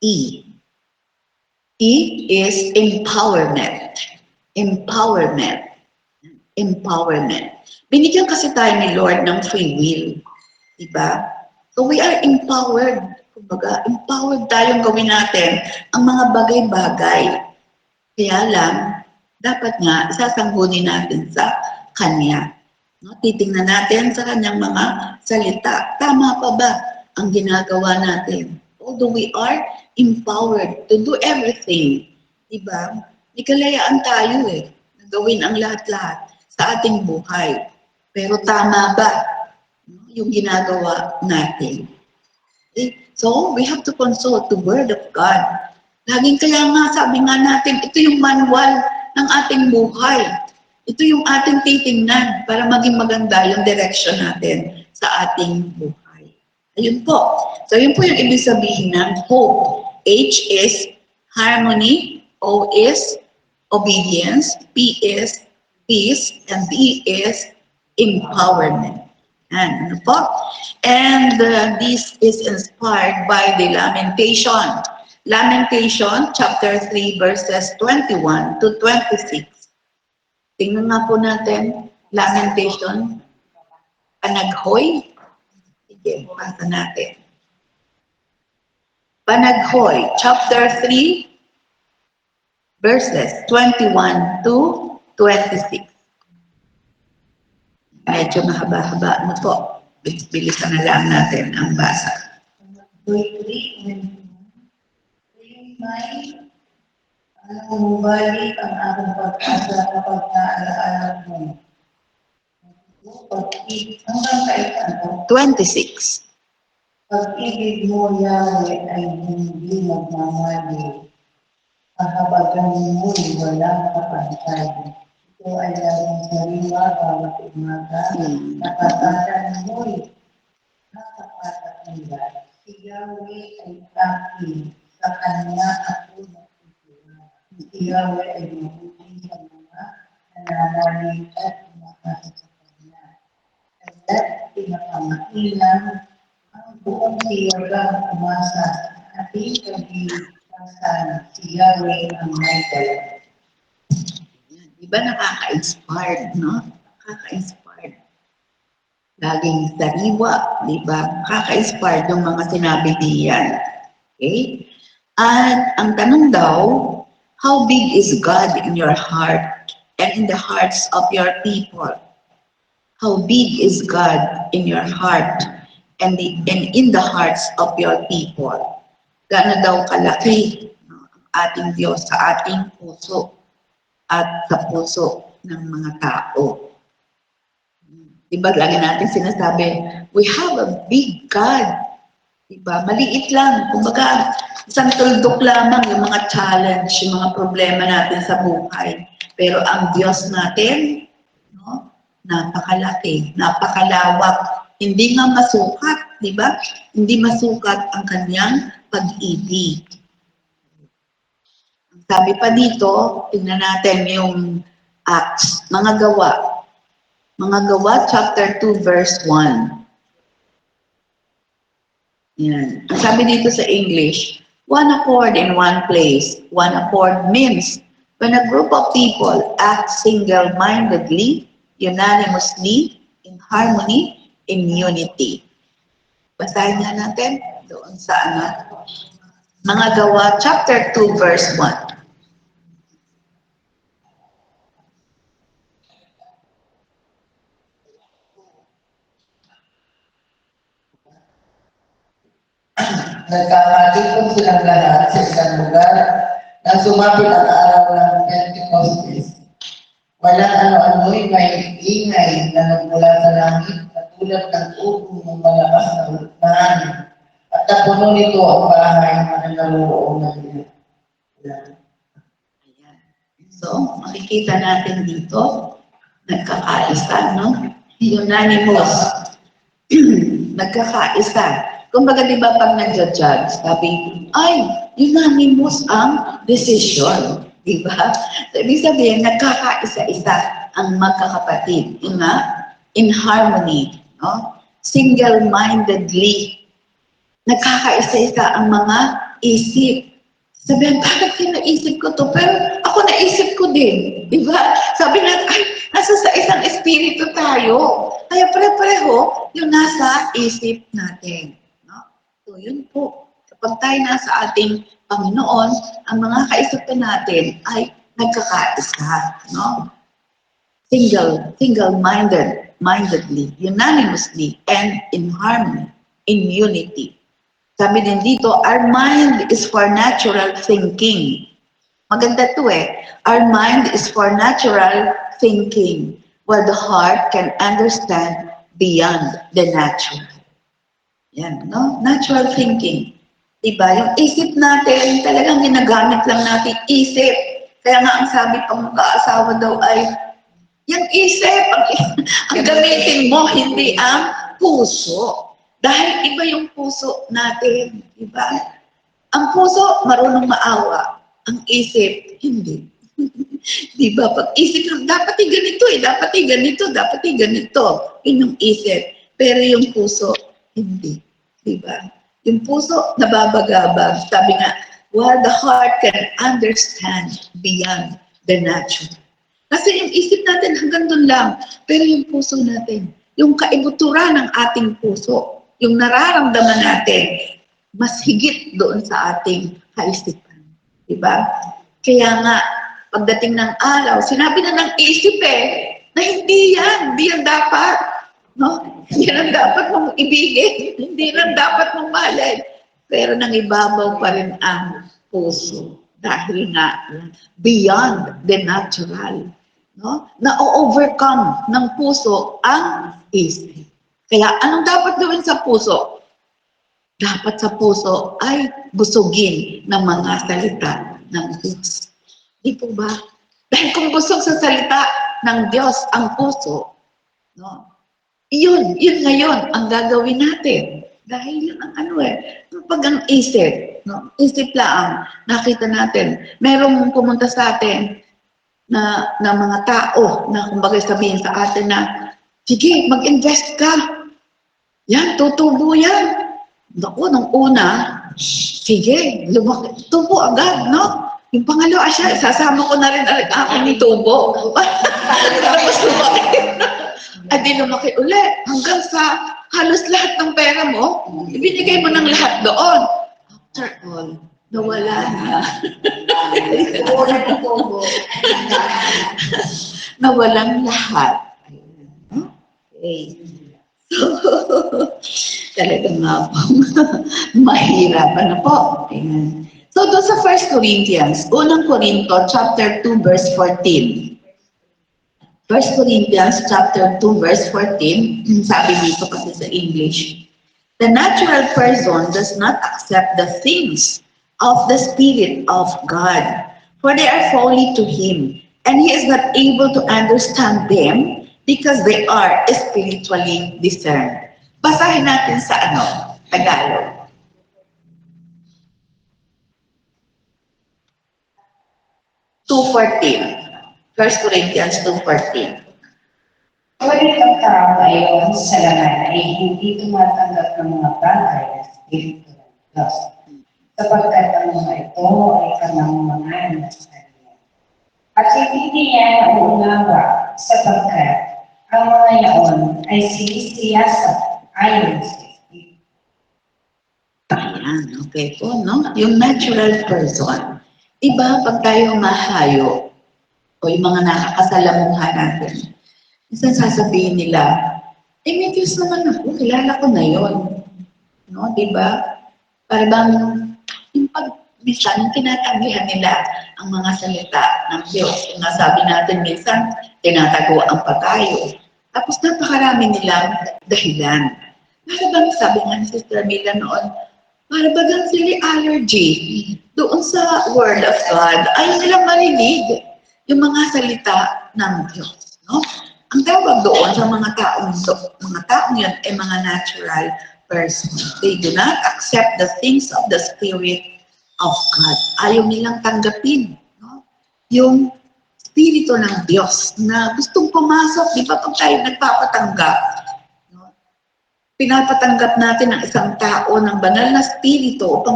E. E is empowerment. Empowerment. Empowerment. Binigyan kasi tayo ni Lord ng free will. Diba? So we are empowered. Kumbaga, empowered tayong gawin natin ang mga bagay-bagay. Kaya lang, dapat nga, isasangguni natin sa Kanya. No? Titingnan natin sa Kanyang mga salita. Tama pa ba ang ginagawa natin? Although we are empowered to do everything. Diba? May kalayaan tayo na gawin ang lahat-lahat sa ating buhay. Pero tama ba yung ginagawa natin? Okay? So, we have to consult the Word of God. Laging kaya nga, sabi nga natin, ito yung manual ng ating buhay. Ito yung ating titingnan para maging maganda yung direction natin sa ating buhay. Ayun po. So, yun po yung ibig sabihin ng hope. H is harmony, O is obedience, P is peace, and B is empowerment. And, ano po? And this is inspired by the Lamentation. Lamentation, chapter 3, verses 21 to 26. Tingnan nga po natin, Lamentation, Panaghoy. Sige, basa natin. Panaghoy, chapter 3, verses 21 to 26. Medyo mahaba-haba na po. Bilisan na lang natin ang basa. Bumalik ang aking pag-asa kapag naalaala mo. Hanggang kailan po? 26. Pag-ibig mo, Yahweh, ay hindi magmamali. Ang habagan mo'y walang kapantay. Ito ay laging sariwa bawat umaga. Nakatasan mo'y nakapatatilan. Si Yahweh ay aking, sa kanya ako natutulungan. Si Yahweh ay mabuti sa mga nananalig at umakasa sa kanya. Kaya't pinakamailang ang buong siyagang umasa sa ating kabigasan. Si Yahweh ang may dala. Diba nakaka-inspired, no? Nakaka-inspired. Laging sariwa, diba? Nakaka-inspired yung mga sinabi diyan. Okay? At ang tanong daw, how big is God in your heart and in the hearts of your people? How big is God in your heart and in the hearts of your people? Gaano daw kalaki no, ang ating Diyos sa ating puso at sa puso ng mga tao. Diba, lagi natin sinasabi, we have a big God. Diba, maliit lang. Kumbaga, isang tuldok lamang yung mga challenge, yung mga problema natin sa buhay. Pero ang Diyos natin, no, napakalaki, napakalawak. Hindi nga masukat, diba? Hindi masukat ang kanyang pag-ibig. Sabi pa dito, tingnan natin yung Acts, mga gawa. Mga gawa, chapter 2, verse 1. Yan. Ang sabi dito sa English, one accord in one place. One accord means when a group of people act single-mindedly, unanimously, in harmony, in unity. Basahin nga natin doon sa mga gawa, chapter 2, verse 1. Nagkakatipon silang lahat sa isang lugar nang sumapit ang araw ng Pentecostes. Walang ano-ano'y may ingay na nagmula sa langit katulad ng upo ng malakas na hangin. At napuno nito ang bahay na naroroon ng ilan. So, makikita natin dito, nagkakaisa, no? Unanimous. Nagkakaisa. Kumbaga, di ba, pag nagja-judge, sabi, ay, unanimous ang decision. Di ba? So, ibig sabihin, nagkakaisa-isa ang magkakapatid. Yun nga, in harmony. No? Single-mindedly. Nagkakaisa-isa ang mga isip. Sabihan, bakit naisip ko to? Pero ako naisip ko din. Diba? Sabi natin, ay, nasa sa isang espiritu tayo. Kaya pare-pareho yung nasa isip natin. No? So, yun po. Kapag tayo nasa ating Panginoon, ang mga kaisipan natin ay nagkakaisa. No? Single-mindedly, unanimously, and in harmony, in unity. Sabi din dito, our mind is for natural thinking. Maganda to eh. Our mind is for natural thinking, while the heart can understand beyond the natural. Yan, no? Natural thinking. Diba? Yung isip natin, talagang ginagamit lang natin isip. Kaya nga ang sabi pang mag-aasawa daw ay, yung isip, ang gamitin mo, hindi ang puso. Dahil iba yung puso natin, diba? Ang puso, marunong maawa. Ang isip, hindi. Diba? Pag isip lang, dapat ganito eh, dapat ganito, dapat ganito. Yun yung isip. Pero yung puso, hindi. Diba? Yung puso, nababagabag. Sabi nga, while the heart can understand beyond the natural. Kasi yung isip natin hanggang doon lang. Pero yung puso natin, yung kaibuturan ng ating puso, yung nararamdaman natin, mas higit doon sa ating kaisipan. Diba? Kaya nga, pagdating ng araw, sinabi na ng isip na hindi yan dapat. No? Yan ang dapat mong ibigin, hindi lang dapat mong mahalin. Pero nangibabaw pa rin ang puso. Dahil nga, beyond the natural. No? Na-overcome ng puso ang isip. Kaya anong dapat gawin sa puso? Dapat sa puso ay busugin ng mga salita ng Diyos. Di po ba? Dahil kung busog sa salita ng Diyos ang puso, no? Yun ngayon ang gagawin natin. Dahil yun ang pag ang isip, no? Isip lang, nakita natin, merong pumunta sa atin na mga tao na kumbaga sabihin sa atin na, sige, mag-invest ka. Yan, tutubo yan. Naku, nung una, sige, lumaki, tubo agad, no? Yung pangalawa siya, sasama ko na rin ang akin ni tubo. Tapos lumaki. At di lumaki ulit. Hanggang sa halos lahat ng pera mo, ibinigay mo ng lahat doon. After all, nawala na. Nawalang lahat. Okay. So, talagang nga po, mahirapan na po. Ayan. So, doon sa 1 Corinthians, unang Corinto, chapter 2, verse 14. 1 Corinthians, chapter 2, verse 14, sabi dito kasi sa English, the natural person does not accept the things of the Spirit of God, for they are folly to him, and he is not able to understand them because they are spiritually discerned. Basahin natin sa Tagalog. First Corinthians 2:14. Ngunit ang tao ngayon sa laman ay hindi tumatanggap ng mga bagay na Espiritu ng Diyos, sapagkat ang mga ito ay kamangmangan sa kanya. At hindi niya nauunawa sapagkat ang mga yaon ay sinisiyasat ayon sa Espiritu. Ayan, okay po, no? Yung natural person. Iba pag tayo mahayo, o yung mga nakakasalamuha natin, minsan sasabihin nila, may Diyos naman ako, kilala ko na yun. No, diba? Para bang, yung minsan, tinatagihan nila ang mga salita ng Diyos. Yung nasabi natin minsan, tinataguan pa tayo. Tapos napakarami nilang dahilan. Para bang sabi nga ni Sister Mila noon, para bagang sila allergy doon sa Word of God, ayaw nilang marinig yung mga salita ng Diyos. No? Ang tawag doon sa mga taong yun ay mga natural person. They do not accept the things of the Spirit of God. Ayaw nilang tanggapin, no? Yung Espiritu ng Diyos na gustong pumasok. Di ba pag tayo nagpapatanggap, no? Pinapatanggap natin ang isang tao ng banal na Espiritu upang